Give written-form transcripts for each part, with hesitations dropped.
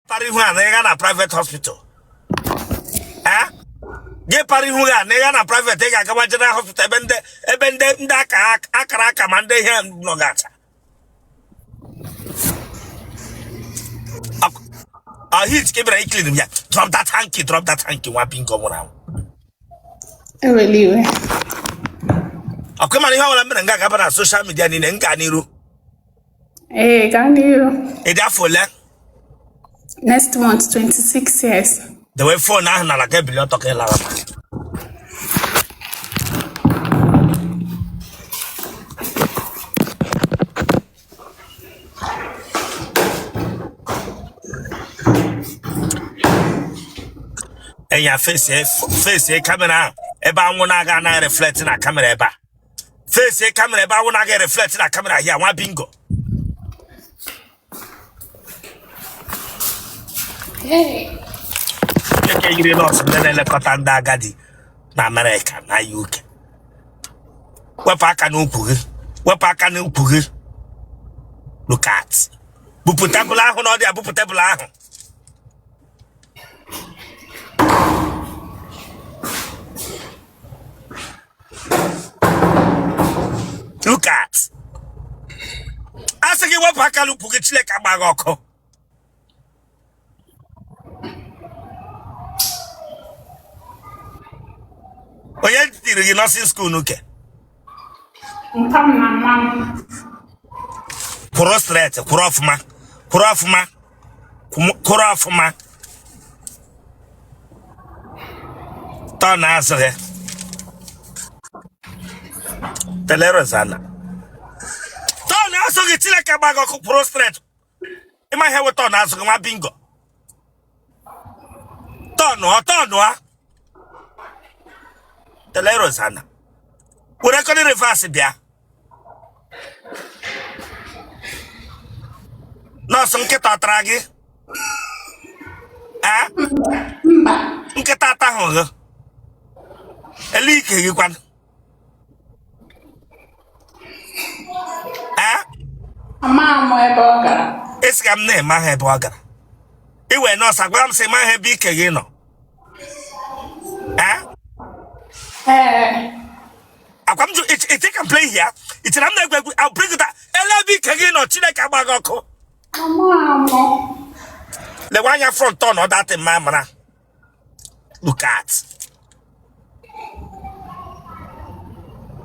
Pari who na private hospital. Eh? Ge pari who na private take a general hospital ebende ndaka akara mande here nogata. Hit Kebra clean ya. Drop that hanky, one pin come now. Really? Come on, how I'm going to social media in Nganiru. Hey, Ganiru. Next month, 26 years. The way for now, like a billion talking lava. And your face, camera, about one I got reflecting a camera. Face camera, about one I get reflecting a camera here, one bingo. Hey. You lost and then I left Kotanda Gadi, na America, na UK. What I can upug. Look at Buputabula, who know the Buputabula. Look at. I say, what Pakalu Pugachilek Abagoko. Oh, you're not in school, okay? Prostrate, Kurofma. Turn answer. Telerozana. Turn answer, it's like a bag of prostrate. In my head, what turn answer, my bingo. Turn, Telerozana. Would I call it reverse it there? No, some keta tragi. Ah? Nketa tahonga. A leak you can. Ah? A man, my burger. It's come name, my hair burger. It were not a gram say my hair big again. Ah? I come to it can play here. It's an I'll bring it up. LB again or Chileka Bagoko. The one you front on or that in Mamma. Look at.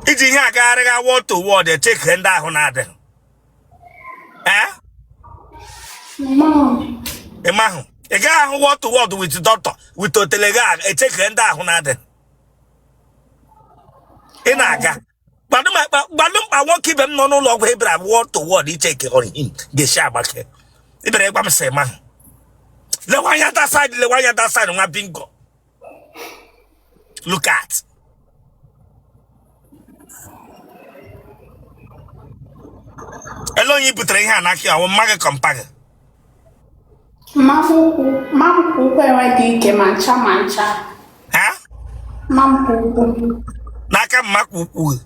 It's here, I want to ward they take hand down on them. Eh? Mom. A man, a guy who want to ward with the doctor, with the telegram, a take hand down on them. Enaga. But I won't keep him no long way, but I want to ward he take it on him. Get shabak. If I say, man. The one at that side, my bingo. Look at. Alone you put a hand, I will make a compact. Mamma, where I did mancha. Huh? Mamma, Naka Maku.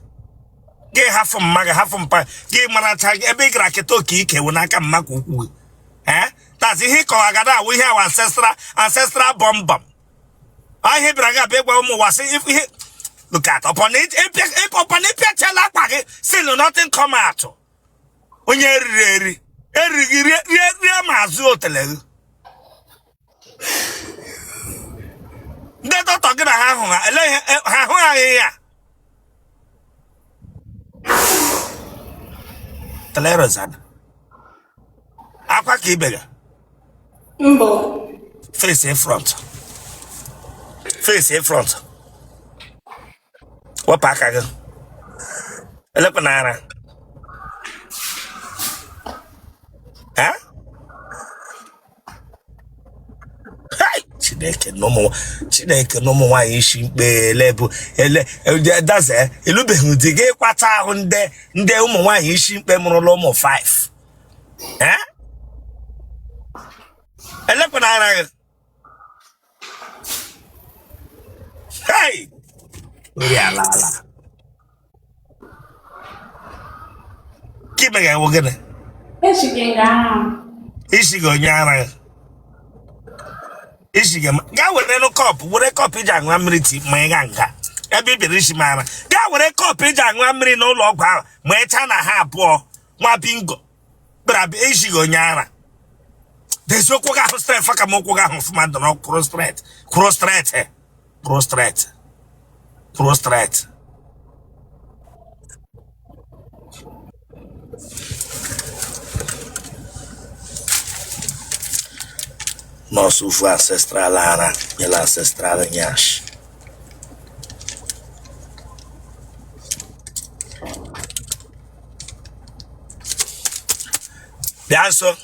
Gay half from Maga, half from Pa. Gay Manata, a big raketoki, Naka Maku. Eh? That's it. We have ancestral bomb. I hear Braga big woman was if he look at upon it, upon it, tell like still nothing come out. When you're ready, Burule They don't talk about how Telerozan. Aqua Kibega. Face in front. What pack I go? Look banana. Huh? Hey! Chineke no more why is she be level. That's it. A little bit of the gay quarter on there. Why is she be more 5? Huh? Look banana. Hey! Yeah, la. Keep me going. Is she going? Is she going? Ishigama. Ga were no cup, were cup iji aṅụ mmiri ti ma ị ga nga. Ebe ibiri ishi mara. Ga were cup iji aṅụ mmiri n'ụlọ ọgwụ ahụ ma echa na ha abụọ nwa bingo. Bra ishigo nyara. There's no kuga ho straight faka mo kuga ho fuma do cross straight. Cross straight. Cross straight. Cross straight. Nosso ancestral Lara, ela ancestral Nhash. Danço.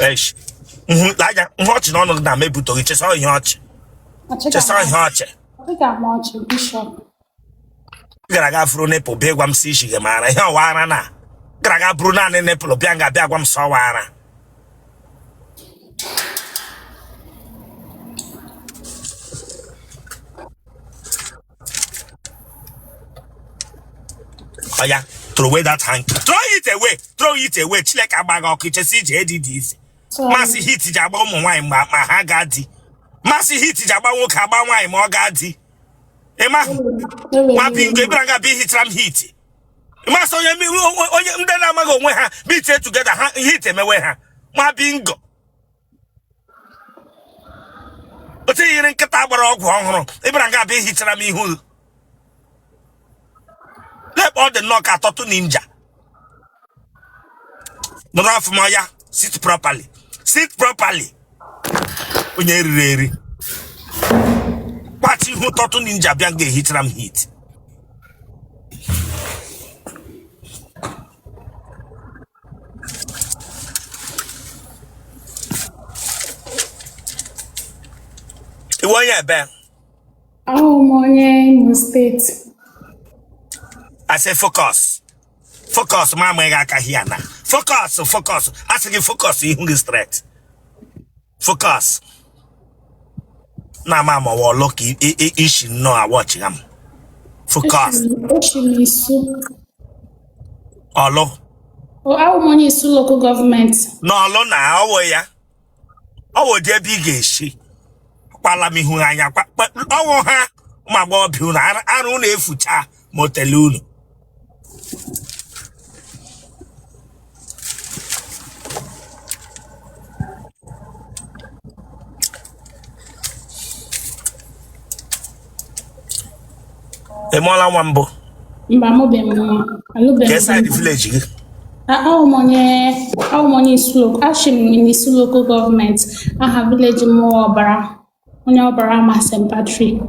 Eish. Laja, hot no na me buto che so hot. Che so hot. I got much Bishop. Graga fro ne po be gwam si shige mara. He wara na. Graga bruna ne polo bianga bia gwam so wara. Oh yeah, throw away that hand. Throw it away. Throw it away. Chilek abaga okiche si JDDs. Masi hit jaba umu wine ma ha gadi. Masi hit jaba woke aba wine ma gadi. Ema ma bingo ibranga bi hitram hit. Ema so ye mi onye ndena amago onwe ha beat it together ha hit emewe ha. Ma bingo. Ote yire nkata agbara ogwu ohuru. Ibranga bi hitram ihu. Let all the knock at Toto Ninja. No from Maya. Sit properly. Sit properly. When you're ready. What you Toto Ninja Bianca hit ram hit. You want your bell? Oh, my state. I say focus. Focus, mama kahiana. Focus. I say focus in the straight. Focus. Na mama wa lucky ishi no I watching am. Focus. Olo. Oh, how money is local government? No, olo na owo ya. Owo de big ishi. Pala mi hu anya owo ha ma gbo bi unu aru na efucha motelunu. Emola Wambo. Yes, I the village. How money is local? Actually, in this local government, I have village more obara. Only obara ma St. Patrick.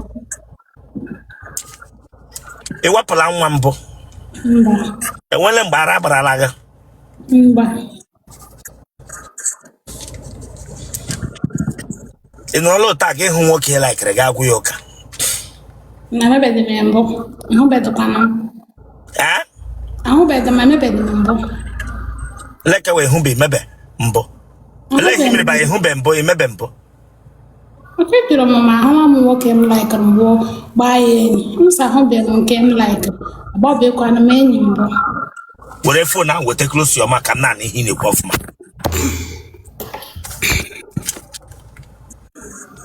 E wapala Wambo. E wele mbara laga. In all tag who walk here like Regagu Yoka. Na bed the member. No bed the panel. Ah? I hope the mamma bed the member. Like away whom be mebe mbo. Let him by whom bembo in mebembo. Okay, to mamma, how I'm walking like a war buying. Who's a home came like a Bobby Quanamanian. Whatever now will take close your macanani in a buffman.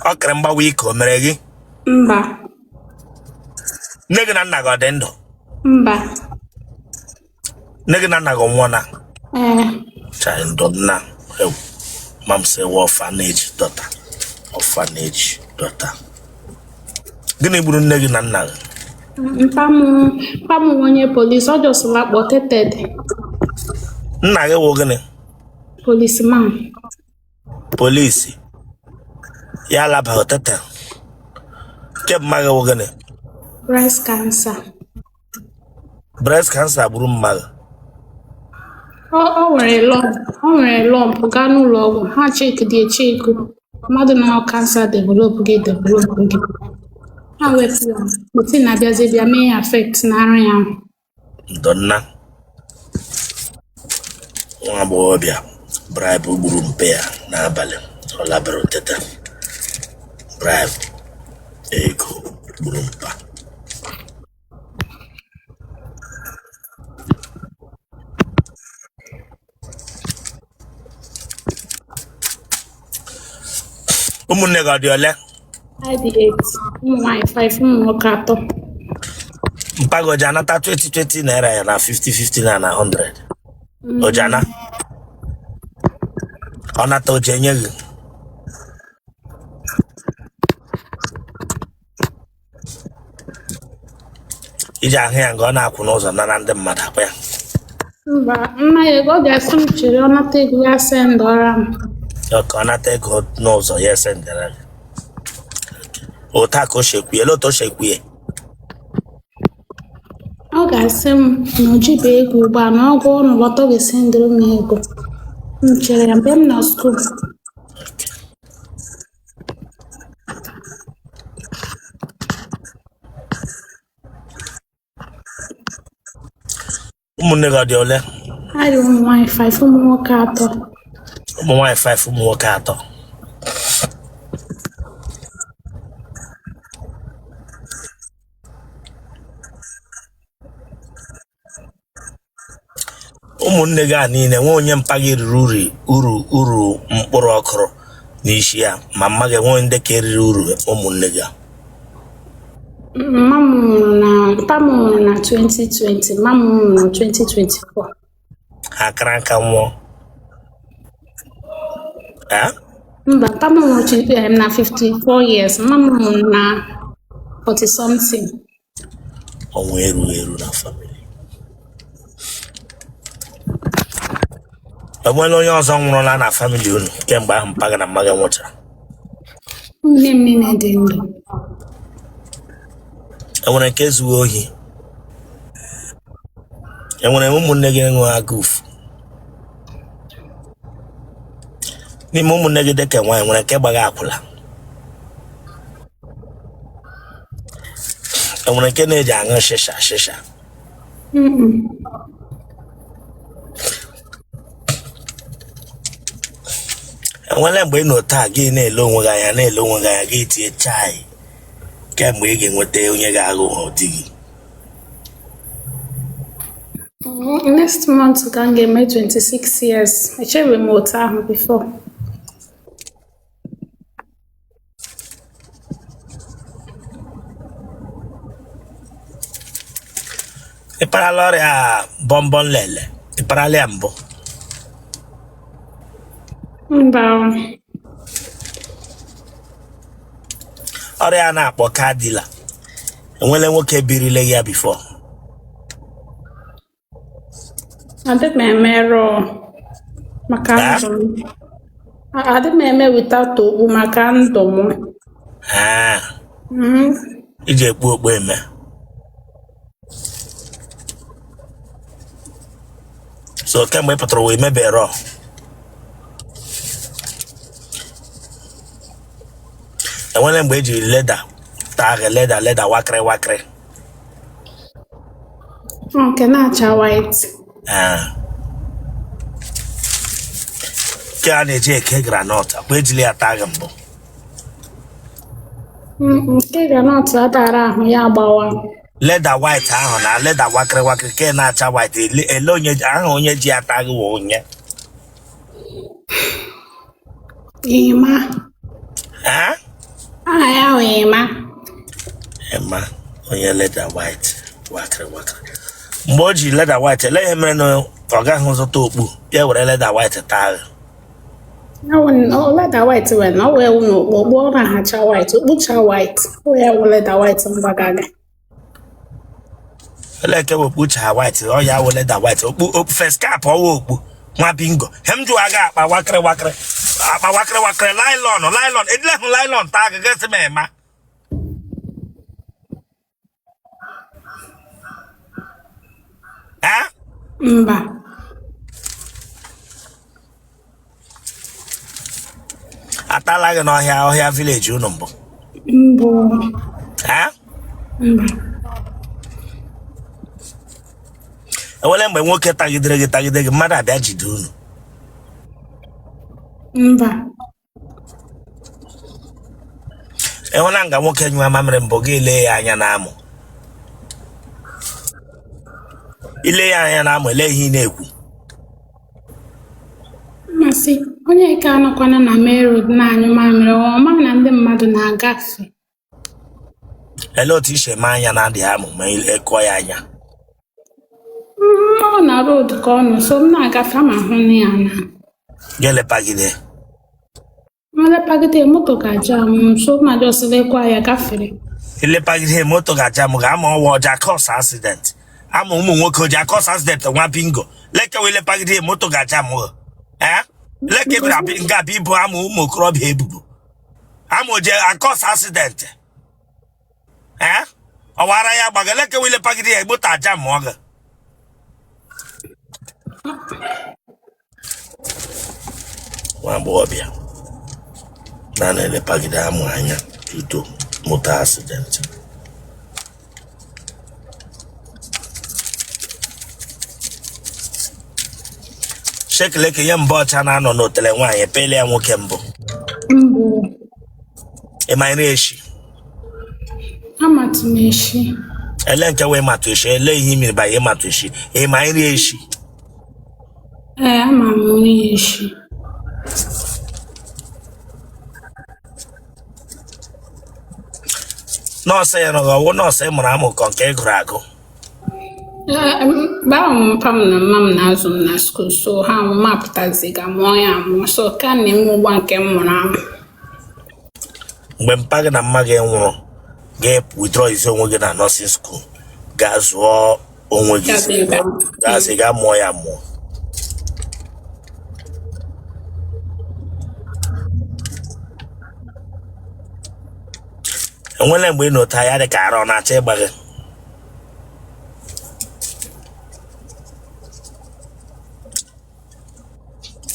Okremba week or meregi. Mba. Negana nago dendo. Mba. Negana nago wana. Child donna. Mom say orphanage daughter. Orphanage daughter. Gini buru negana nago. Pamu onye police or just like what it Nage wogene. Policeman. Police. Yala ba hotete. Keb maga wogene. Breast cancer. Breast cancer buru maga. Oh, we're a lump. Ganu log. Ha check the check. Mother now cancer develop. How we feel? But in Abia may affect Nariam. Donna. Wabobia. Bribe burumpea na bale. Olabero tete. Bribe. Ego burumpa. ụmụnne gị ọ dị ole? I dị 8. Ụmụ nwaanyị 5, ụmụ nwoke 3. Mpago ji anata 20 naira ya na 50 na 100. Ojana ọ nata oje enye gị iji ahụ ya nga ọ na-akwụ n'ụzọ nara ndị mmadụ akpa ya. Mba, nna ya ego ọ ga-asị m chere ọ nata ego ya send ọra m. Ka ọ nata ego n'ụzọ ya esendara gị. Otu a ka o shekwuye, ele otu o shekwuye. Ọ ga-asị m na o jibe ego ugbu a na ọgwụ ọnụ lọta ọ ga-esendịrị m ego. M chere ya mgbe m nọ skuul. Ụmụnne gị ọ dị ole? Anyị dị ụmụ nwaanyị 5, ụmụ nwoke 3. Ụmụ nwaanyị 5, ụmụ nwoke 3. Ụmụnne gị a niile nwe onye mpaghị riri uru mkpụrụ ọkụrụ n'isi ya, ma mma gị nwe ndị ka eriri uru ụmụnne gị a. Papa m nwụrụ na 2020, mama m nwụrụ na 2024. Ha kara nka nwụọ. Mba, papa m nwụrụ na 54 years, mama m nwụrụ na 40 something. Ọnwụ eru na famili. Enwere onye ọzọ nwụrụla na famili unu kemgbe ahụ mpaga na mmaga nwụchara? Nne m niile dị ndụ. Enwere nke zuo ohi? Enwere ụmụnne gị enwe agụfu? N'ime ụmụnne gị dịka nwaanyị nwere nke gbaga akwụla? Enwere nke na-eji aṅụ shisha? Enwere mgbe ị nọ taa gị na-ele onwe gị anya gị tinye chai kemgbe ị ga-enweta onye ga-aghọ di gị? Next month ka m ga-eme 26 years. Echebeghị m otu ahụ before. Ị parala ọrịa bọmbọn lele? Ị parala ya mbụ? Mba. Ọrịa a na-akpọ kadila, enwere nwoke birile ya bifo? Adị m emerụ maka ndụ m. Adị m eme without okpu maka ndụ m. Iji ekpu okpu eme? So kemgbe ị pụtara wee mebere enwere mgbe eji leda taa leda wakịrị nke na-acha white. Nke a na-eji eke granọt akwa ejili ya taa gị mbụ? Nke granọt adara ahụ ya agbawa. Leda white ahụ na leda wakịrị ke na-acha white ele onye ji ya taa gị wụ onye? Ịma. Aha ya wụ Ịma. Onye leda white wakịrị. Mgbe o ji leda white, ele ihe mere na ọ gaghị zụta okpu ya were leda white taa gị? Leda white wee na ọ wee wụ n'okpu ọ na-ahacha white, okpucha white, o ya wụ leda white mgbagaga. Ele ke okpucha white, ọ ya wụ leda white, okpu first cap ọwụ okpu nwa bingo. Hem jụ aga akpa wakịrị nylon edile hụ nylon taa gị gasị m ema. Mba. Atala gị n'ọhịa village unu mbụ? Mbụ. Mba. Enwere mgbe nwoke tagidere gị mmadụ abịa jide unu? Mba. Enwere nga nwoke nyụọ mamịrị mbụ gị lee ya anya n'amụ? Ile ya anya n'amụ ele ihe ị na-ekwu? Masị. onye ka anọkwana na main road na-anyụ mamịrị ọma na ndị mmadụ na-agafe. Ele otu ishe ma anya na-adịghị amụ ma ekọ ya anya. Ọ na road ka ọ nọ, so m na-agafe ama hụ na ya na. Gelepagide. Malepagide moto ga-aja m, so ma jọsịlekwa ya gafere. Ilepagide moto ga-aja m ga-ama ọwa ọja cause accident. Ama ụmụ nwoke oji cause accident nwa bingo. Leke wele pagide moto ga-aja m. Leke bịara nga bụ ibu ama ụmụ okorobịa ebubo. Ama oje cause accident. Ọwara ya gbaga leke wele pagide ya moto aja m ọga. Nwa agbọghọbịa na-elepagide amụ anya tuto moto accident. Shekeleke ya mbụ ọcha na-anọ n'otele nwaanyị pele ya nwoke mbụ. Ịmanyere eshi. Amatu m eshi. Ele nke wee matụ eshi, ele ihe imiri ba ihe matụ eshi. Ịmanyere eshi. Ama m onye eshi. Nọọsụ ya nọgọ ọwụ nọọsụ ị mụrụ amụ kọ nke ị gụrụ agụ. Ba m pam na mam na-azụ m na school, so ha mapụtazi ga mụọ ya amụ, so ka na eme ụgba nke m mụrụ amụ. Mgbe mpa gị na mma gị nwụrụ ga-withdraw izi onwe gị na nursing school gaa zụọ onwe gị gaasị gaa mụọ ya mụọ. Enwere mgbe ị nọta ya dị ka ara ọ na-achọ ịgba gị.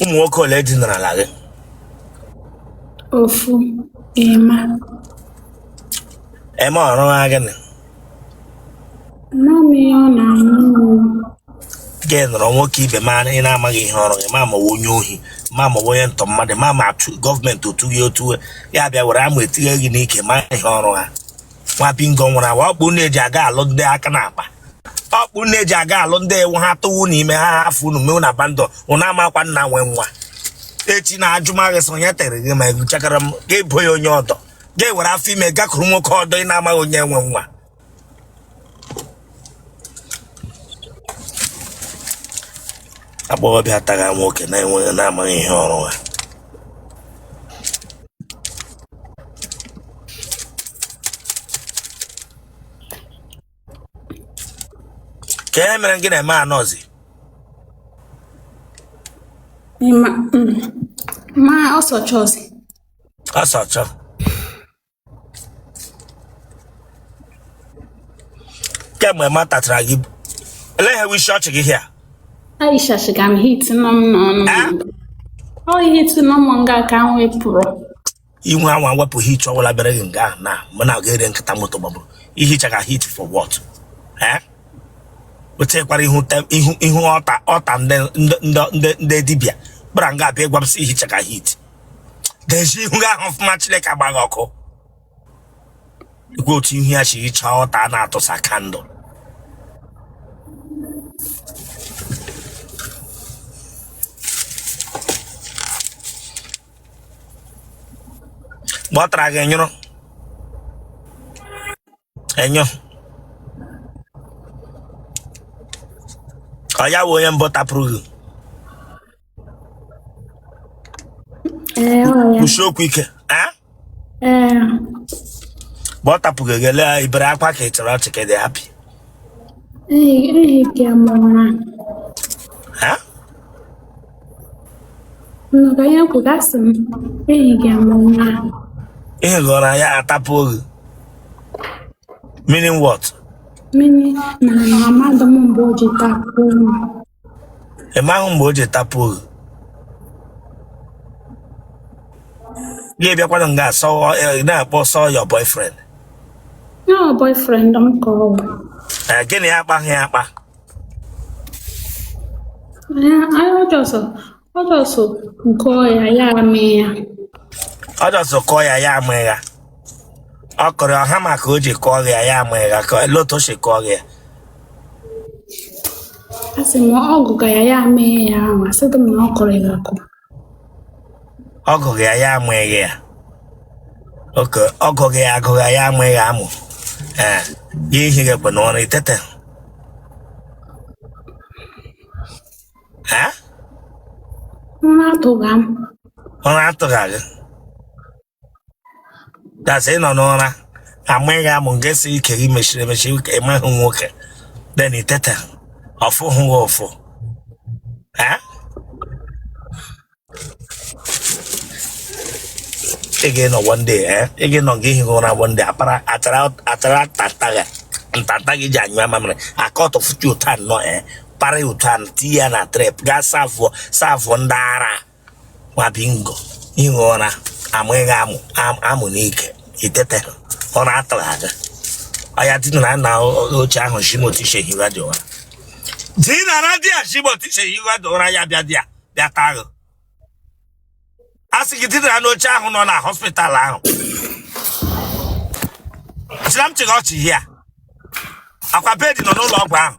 Ụmụ nwoke ole dinara ala gị? Ofu Ema. Ema ọrụ ha gịnị? Mami ọ na-anwụ. Gị nọrọ nwoke ibe ma ị na-amaghị ihe ọrụ gị, ma mawa onye ohi, ma mawa onye ntọ mmadụ, ma ma gọọmenti otu gị otu ya bịa were amụ etinye gị n'ike ma ihe ọrụ ha. Nwa bingo nwụrụ awa ọkpụ na-eji aga alụ ndị aka na-akpa. Ọkpụ na-eji aga alụ ndị ewu ha tụwu n'ime ha afọ unu mewu na bandọ unu amakwa nna nwe nwa. Echi na-ajụmaghị sị onye tere gị ma egwu chakara m ga-ebo ya onye ọdọ. Ga-ewere afọ ime gakụrụ nwoke ọdọ ị na-amaghị onye nwe nwa. Agbọghọbịa taga nwoke na-enweghị na-amaghị ihe ọrụ ha. Ka e mere gị na-eme anọzi? Ma ọsọchọzi. Ọsọchọ. Kemgbe ma tatara gị ele ihe wishi ọchị gị hịa? Aisha shiga m hit nọ m n'ọnụ. Ọ hit nọ m nga ka m wepụrụ. Inwe anwa wepụ hit ọwụla bere gị nga na mụ na ga-ere nkịta moto gbagburu. Ihichaga hit for what? Wetekwara ihu ọta ndị dibịa gbara nga abịa ịgwa m sị ihichaga hit. Deji ihu ahụ ọfụma Chineke agbaghị ọkụ. Ikwu otu ihu ya chi hicha ọta a na-atụsa kandụl. Mgbe ọ tara gị enyụrụ enyo ọ ya bụ onye mbụ tapụrụ gị? Kwụsị okwu ike. Mgbe ọ tapụrụ gị ele ibere akwa ka ị chọrọ ọchị ka dị happy. Ihe gọrọ ya atapụ oge. Meaning what? Meaning na amadụ m mgbe o ji tapụ oge. Ịmahụ mgbe o ji tapụ oge. Gị bịakwana nga na-akpọ sọ your boyfriend. No, boyfriend m kọrọ. Gịnị ya akpaghị ya akpa? Ọ jọsọ kọọ ya mee ya. Ọ jọsọ kọọ ya mee ya. Ọ kọrọ ọha maka o ji kọọ ya amaghị ya ka loto si kọọ ya. Asị m ọgụ ka ya mee ya ahụ, asịdị m na ọ kọrọ ya akọ. Ogo ya amụghị ya. Oke ogo gị agụghị ya amụghị amụ. Ihe gị kwe n'ọrụ itete. Ụra atụghị m. Ụra atụghị gị. Dasị nọ n'ụra. Amụghị amụ nke si ike gị mechiri emechi ịmaghị nwoke. Then itete. Ọfụ hụ ọfụ. Again on one day, again on getting on one day, atara tataga janya mamre, a cut of two tan no pare utan tia na trep, gas savondara, wabingo, ingona, amunike, itete, on atalaga. I didn't now, Ocha Shimotisha Hivadora. Dina Radia Shimotisha Hivadora Yabadia, that tago. Asị gị dịdịra n'oche ahụ nọ na hospital ahụ. Sịra m chịga ọchị hịa. Akwa bedi nọ n'ụlọ ọgwụ ahụ.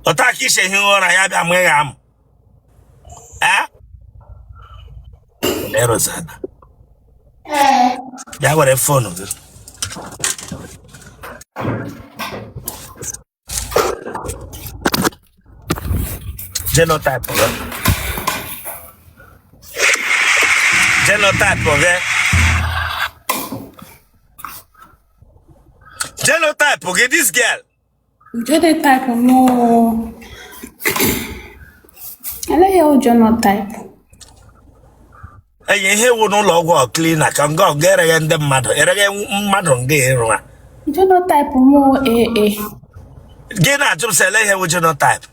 Otu aka ishe ihe ụra ya bịa mụghị amụ. Erozana. Ya were phone gị. Genotype of it. Genotype of it. Genotype of it, this girl. Genotype more. I like your genotype. Ihe wu n'ụlọ ọgwụ cleaner ka nga ogere ya ndị mmadụ erege mmadụ nga ịrụa. Genotype more AA. Gị na-ajụ sele ihe wu genotype.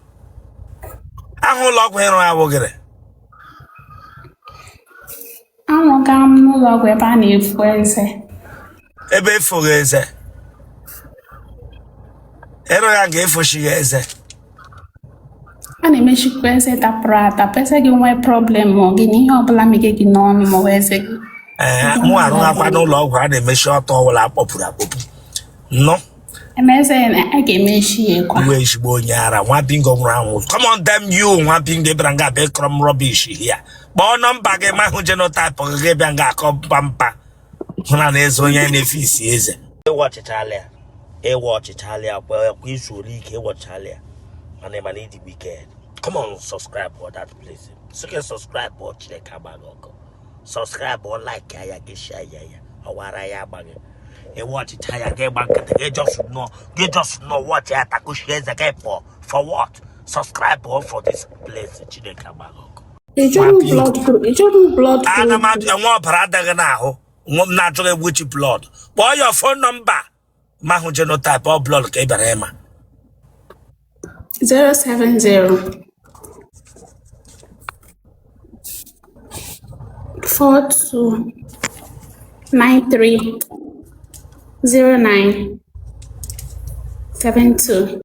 Ahụ ụlọ ọgwụ ịrụ awụ gịrị. Anọga m n'ụlọ ọgwụ ebe a na-efu eze. Ebe efughị eze. Ịrụ ya ga-efuchighị eze. A na-emechikwa eze dapụrụ adapụ, eze gị nwee problem ma ọ gị n'ihe ọbụla mege gị n'ọnụ ma ọ eze gị. Mụ arụghakwa n'ụlọ ọgwụ a na-emechi ọtọ ọbụla akpọpụrụ akpọpụ. Nnọọ. Emeze a ga-emechi ya ekwa. Uwe ezigbo onye ara, nwa bingo nwụrụ anwụ. Come on, damn you, nwa bingo bịara nga abịa kọrọ m rubbish here. Kpọọ nọmba gị ma hụ genotype gị bịa nga akọ pampa. Hụ na eze onye na-efe isi eze. Ịwa ọchịchalịa kwa izu ole ike ịwa ọchịchalịa. Mana ịdị wicked. Come on, subscribe for that place. So can subscribe or check out. Subscribe or like ya get share ya. Awara ya bag. And watch it ya get back. You just know what ya taku shares again for what? Subscribe or for this place. Chineka Bagoko. It's your blood. And I'm out and one brother now. Naturally which blood. Boy, your phone number. Mahu genotype or blood Kebarema. 070 42 93 09 72.